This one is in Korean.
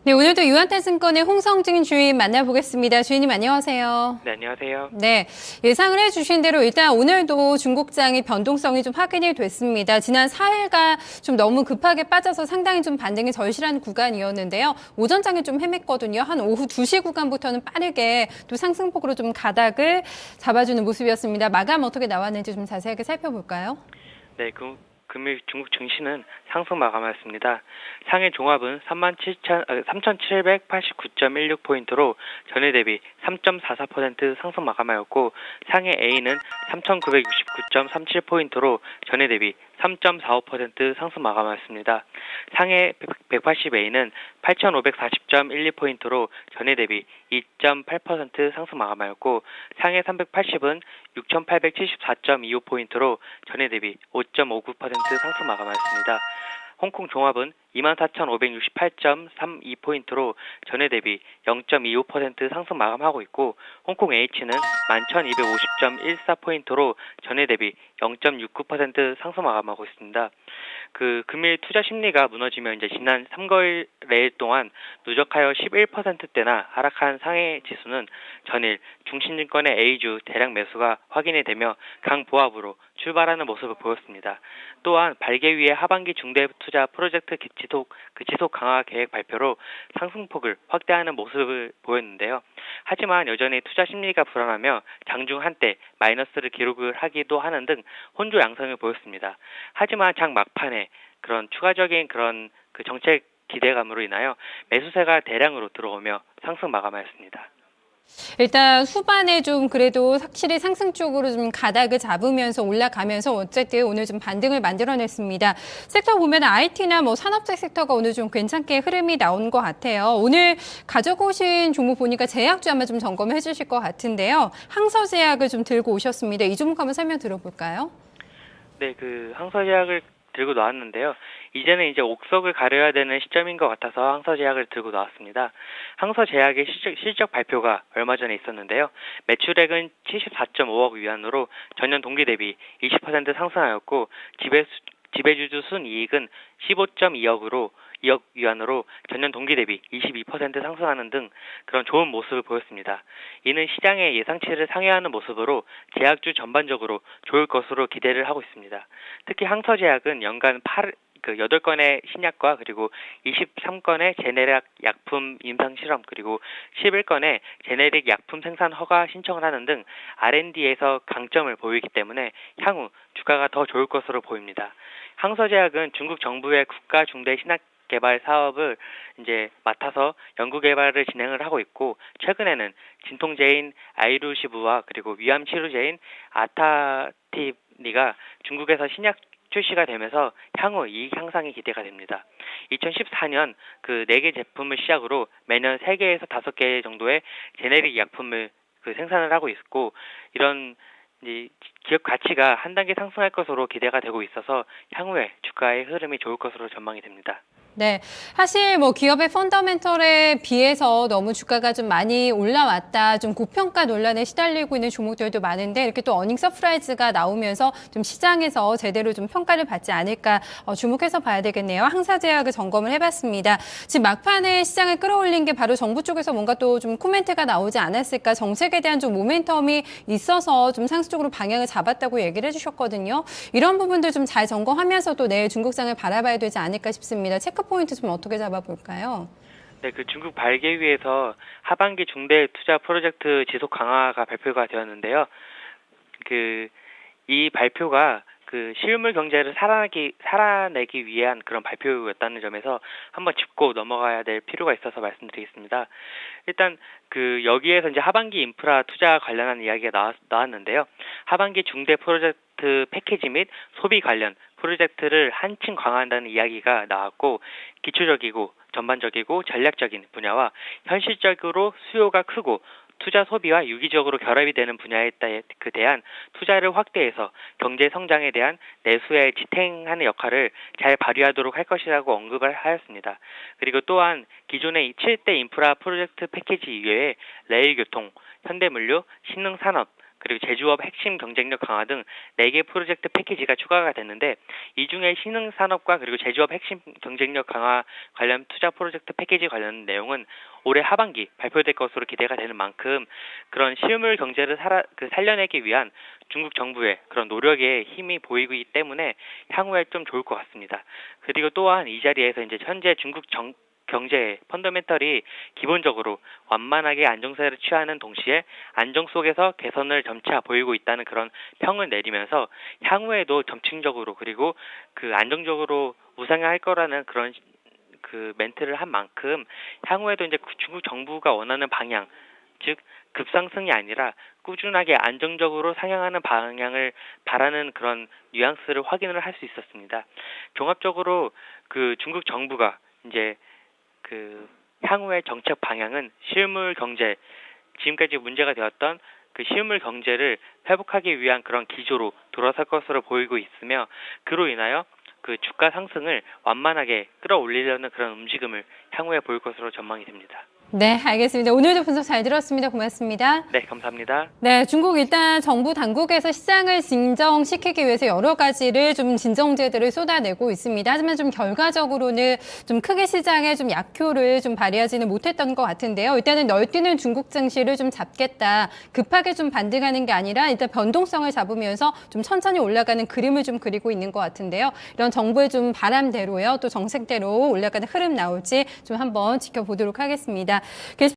네, 오늘도 유한타증권의 홍성진 주인 만나보겠습니다. 주인님 안녕하세요. 네, 안녕하세요. 네, 예상을 해주신 대로 일단 오늘도 중국장이 변동성이 좀 확인이 됐습니다. 지난 4일간 좀 너무 급하게 빠져서 상당히 좀 반등이 절실한 구간이었는데요. 오전장에 좀 헤맸거든요. 한 오후 2시 구간부터는 빠르게 또 상승폭으로 좀 가닥을 잡아주는 모습이었습니다. 마감 어떻게 나왔는지 좀 자세하게 살펴볼까요? 네, 금일 중국 증시는 상승 마감했습니다. 상해 종합은 3,789.16포인트로 전일 대비 3.44% 상승 마감하였고, 상해 A는 3,969.37포인트로 전일 대비 3.45% 상승 마감하였습니다. 상해 180A는 8,540.12포인트로 전일 대비 2.8% 상승 마감하였고, 상해 380은 6,874.25포인트로 전일 대비 5.59% 상승 마감하였습니다. 홍콩 종합은 24,568.32포인트로 전일 대비 0.25% 상승 마감하고 있고, 홍콩 H는 11,250.14포인트로 전일 대비 0.69% 상승 마감하고 있습니다. 금일 투자 심리가 무너지며 이제 지난 3거래 동안 누적하여 11%대나 하락한 상해 지수는 전일 중신증권의 A주 대량 매수가 확인이 되며 강보합으로 출발하는 모습을 보였습니다. 또한 발개위의 하반기 중대 투자 프로젝트 지속 강화 계획 발표로 상승폭을 확대하는 모습을 보였는데요. 하지만 여전히 투자 심리가 불안하며 장중 한때 마이너스를 기록을 하기도 하는 등 혼조 양상을 보였습니다. 하지만 장 막판에 그런 추가적인 정책 기대감으로 인하여 매수세가 대량으로 들어오며 상승 마감하였습니다. 일단 후반에 좀 그래도 확실히 상승 쪽으로 좀 가닥을 잡으면서 올라가면서 어쨌든 오늘 좀 반등을 만들어냈습니다. 섹터 보면 IT나 뭐 산업재 섹터가 오늘 좀 괜찮게 흐름이 나온 것 같아요. 오늘 가져오신 종목 보니까 제약주 아마 좀 점검해 주실 것 같은데요. 항서제약을 좀 들고 오셨습니다. 이 종목 한번 설명 들어볼까요? 네, 항서제약을 들고 나왔는데요. 이제는 이제 옥석을 가려야 되는 시점인 것 같아서 항서제약을 들고 나왔습니다. 항서제약의 실적 발표가 얼마 전에 있었는데요. 매출액은 74.5억 위안으로 전년 동기 대비 20% 상승하였고, 지배주주 순이익은 15.2억 위안으로 전년 동기 대비 22% 상승하는 등 그런 좋은 모습을 보였습니다. 이는 시장의 예상치를 상회하는 모습으로 제약주 전반적으로 좋을 것으로 기대를 하고 있습니다. 특히 항서제약은 연간 8건의 신약과 그리고 23건의 제네릭 약품 임상 실험 그리고 11건의 제네릭 약품 생산 허가 신청을 하는 등 R&D에서 강점을 보이기 때문에 향후 주가가 더 좋을 것으로 보입니다. 항서제약은 중국 정부의 국가 중대 신약 개발 사업을 이제 맡아서 연구 개발을 진행을 하고 있고, 최근에는 진통제인 아이루시브와 그리고 위암 치료제인 아타티니가 중국에서 신약 출시가 되면서 향후 이익 향상이 기대가 됩니다. 2014년 4개 제품을 시작으로 매년 3개에서 5개 정도의 제네릭 약품을 생산을 하고 있고, 이런 기업 가치가 한 단계 상승할 것으로 기대가 되고 있어서 향후에 주가의 흐름이 좋을 것으로 전망이 됩니다. 네, 사실 뭐 기업의 펀더멘털에 비해서 너무 주가가 좀 많이 올라왔다, 좀 고평가 논란에 시달리고 있는 종목들도 많은데 이렇게 또 어닝 서프라이즈가 나오면서 좀 시장에서 제대로 좀 평가를 받지 않을까 주목해서 봐야 되겠네요. 항사제약을 점검을 해봤습니다. 지금 막판에 시장을 끌어올린 게 바로 정부 쪽에서 뭔가 또 좀 코멘트가 나오지 않았을까, 정책에 대한 좀 모멘텀이 있어서 좀 상승 쪽으로 방향을 잡았다고 얘기를 해주셨거든요. 이런 부분들 좀 잘 점검하면서 또 내일 중국장을 바라봐야 되지 않을까 싶습니다. 체크 포인트 좀 어떻게 잡아볼까요? 네, 중국 발개위에서 하반기 중대 투자 프로젝트 지속 강화가 발표가 되었는데요. 이 발표가 실물 경제를 살아내기 위한 그런 발표였다는 점에서 한번 짚고 넘어가야 될 필요가 있어서 말씀드리겠습니다. 일단 여기에서 이제 하반기 인프라 투자 관련한 이야기가 나왔는데요. 하반기 중대 프로젝트 패키지 및 소비 관련 프로젝트를 한층 강화한다는 이야기가 나왔고, 기초적이고 전반적이고 전략적인 분야와 현실적으로 수요가 크고 투자 소비와 유기적으로 결합이 되는 분야에 대한 투자를 확대해서 경제 성장에 대한 내수에 지탱하는 역할을 잘 발휘하도록 할 것이라고 언급을 하였습니다. 그리고 또한 기존의 7대 인프라 프로젝트 패키지 이외에 레일교통, 현대물류, 신흥산업, 그리고 제조업 핵심 경쟁력 강화 등 4개 프로젝트 패키지가 추가가 됐는데 이 중에 신흥산업과 그리고 제조업 핵심 경쟁력 강화 관련 투자 프로젝트 패키지 관련 내용은 올해 하반기 발표될 것으로 기대가 되는 만큼 그런 실물 경제를 살려내기 위한 중국 정부의 그런 노력에 힘이 보이기 때문에 향후에 좀 좋을 것 같습니다. 그리고 또한 이 자리에서 이제 현재 중국 경제의 펀더멘털이 기본적으로 완만하게 안정세를 취하는 동시에 안정 속에서 개선을 점차 보이고 있다는 그런 평을 내리면서 향후에도 점층적으로 그리고 그 안정적으로 우상향할 거라는 그런 그 멘트를 한 만큼 향후에도 이제 중국 정부가 원하는 방향, 즉 급상승이 아니라 꾸준하게 안정적으로 상향하는 방향을 바라는 그런 뉘앙스를 확인을 할 수 있었습니다. 종합적으로 그 중국 정부가 이제 그 향후의 정책 방향은 실물 경제, 지금까지 문제가 되었던 그 실물 경제를 회복하기 위한 그런 기조로 돌아설 것으로 보이고 있으며 그로 인하여 그 주가 상승을 완만하게 끌어올리려는 그런 움직임을 향후에 보일 것으로 전망이 됩니다. 네, 알겠습니다. 오늘도 분석 잘 들었습니다. 고맙습니다. 네, 감사합니다. 네, 중국 일단 정부 당국에서 시장을 진정시키기 위해서 여러 가지를 좀 진정제들을 쏟아내고 있습니다. 하지만 좀 결과적으로는 좀 크게 시장에 좀 약효를 좀 발휘하지는 못했던 것 같은데요. 일단은 널뛰는 중국 증시를 좀 잡겠다. 급하게 좀 반등하는 게 아니라 일단 변동성을 잡으면서 좀 천천히 올라가는 그림을 좀 그리고 있는 것 같은데요. 이런 정부의 좀 바람대로요. 또 정책대로 올라가는 흐름 나올지 좀 한번 지켜보도록 하겠습니다.